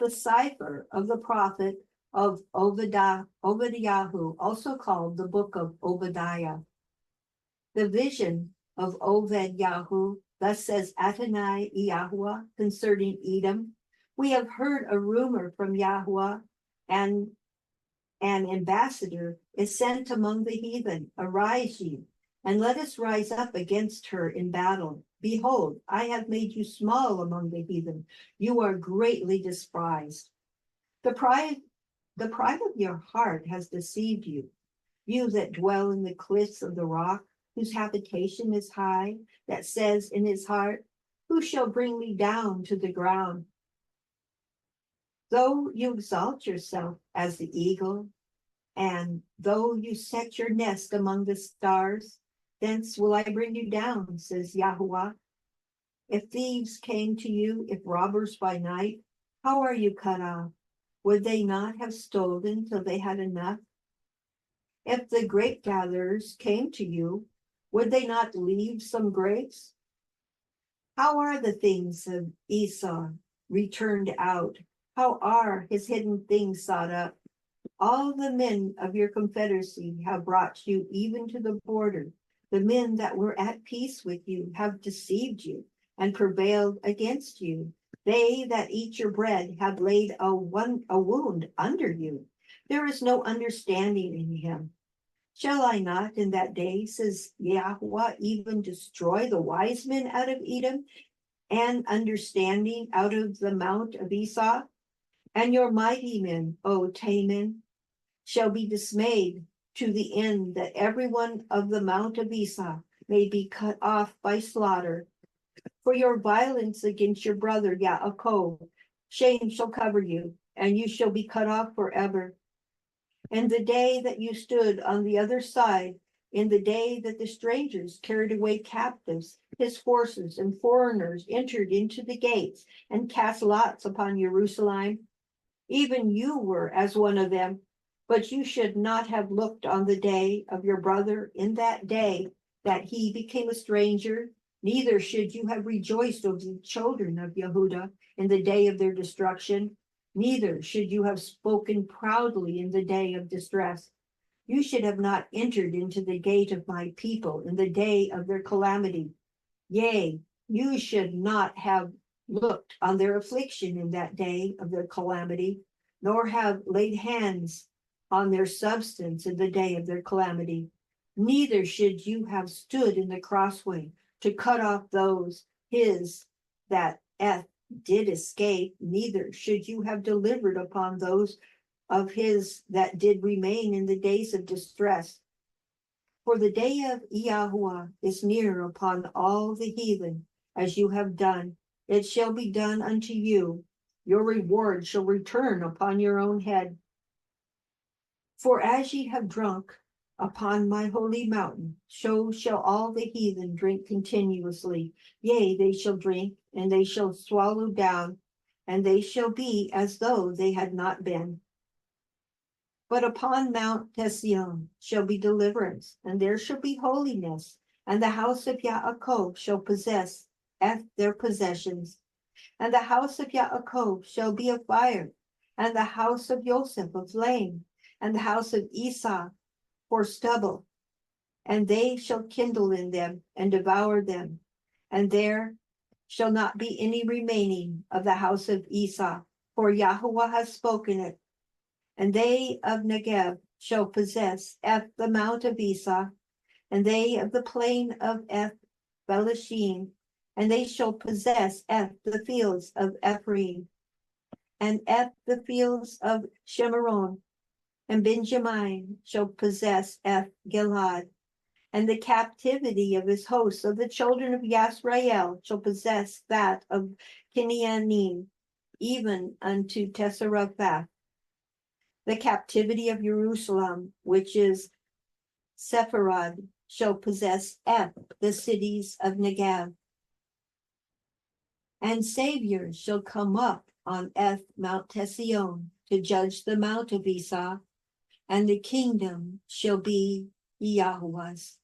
is the cipher of the prophet of Obadiah, also called the book of Obadiah. The vision of Obadiah, thus says Adonai Yahweh concerning Edom. We have heard a rumor from Yahweh, and an ambassador is sent among the heathen. Arise ye, and let us rise up against her in battle. Behold, I have made you small among the heathen. You are greatly despised. The pride of your heart has deceived you. You that dwell in the cliffs of the rock, whose habitation is high, that says in his heart, who shall bring me down to the ground? Though you exalt yourself as the eagle, and though you set your nest among the stars, thence will I bring you down, says Yahweh. If thieves came to you, if robbers by night, how are you cut off? Would they not have stolen till they had enough? If the grape gatherers came to you, would they not leave some grapes? How are the things of Esau returned out? How are his hidden things sought up? All the men of your confederacy have brought you even to the border. The men that were at peace with you have deceived you and prevailed against you. They that eat your bread have laid a wound under you. There is no understanding in him. Shall I not in that day, says Yahweh, even destroy the wise men out of Edom and understanding out of the mount of Esau? And your mighty men, O Taman, shall be dismayed to the end that everyone of the mount of Esau may be cut off by slaughter. For your violence against your brother Yaakov, shame shall cover you, and you shall be cut off forever. And the day that you stood on the other side, in the day that the strangers carried away captives, his forces and foreigners entered into the gates and cast lots upon Jerusalem, even you were as one of them, but you should not have looked on the day of your brother in that day that he became a stranger, neither should you have rejoiced over the children of Yehudah in the day of their destruction, neither should you have spoken proudly in the day of distress. You should have not entered into the gate of my people in the day of their calamity. Yea, you should not have looked on their affliction in that day of their calamity, nor have laid hands on their substance in the day of their calamity. Neither should you have stood in the crossway to cut off those his that did escape, neither should you have delivered upon those of his that did remain in the days of distress. For the day of Yahweh is near upon all the heathen, as you have done. It shall be done unto you. Your reward shall return upon your own head. For as ye have drunk upon my holy mountain, so shall all the heathen drink continuously. Yea, they shall drink, and they shall swallow down, and they shall be as though they had not been. But upon Mount Tesion shall be deliverance, and there shall be holiness, and the house of Yaakov shall possess their possessions. And the house of Yaakov shall be a fire, and the house of Joseph a flame, and the house of Esau for stubble. And they shall kindle in them and devour them, and there shall not be any remaining of the house of Esau, for Yahweh has spoken it. And they of Negev shall possess the mount of Esau, and they of the plain of Belashim, and they shall possess the fields of Ephraim, and the fields of Shemaron, and Benjamin shall possess Gilad, and the captivity of his hosts of the children of Yisrael shall possess that of Kinyanim, even unto Tesaraphah. The captivity of Jerusalem, which is Sepharad, shall possess the cities of Negev. And saviors shall come up on Mount Tesion to judge the mount of Esau, and the kingdom shall be Yahweh's.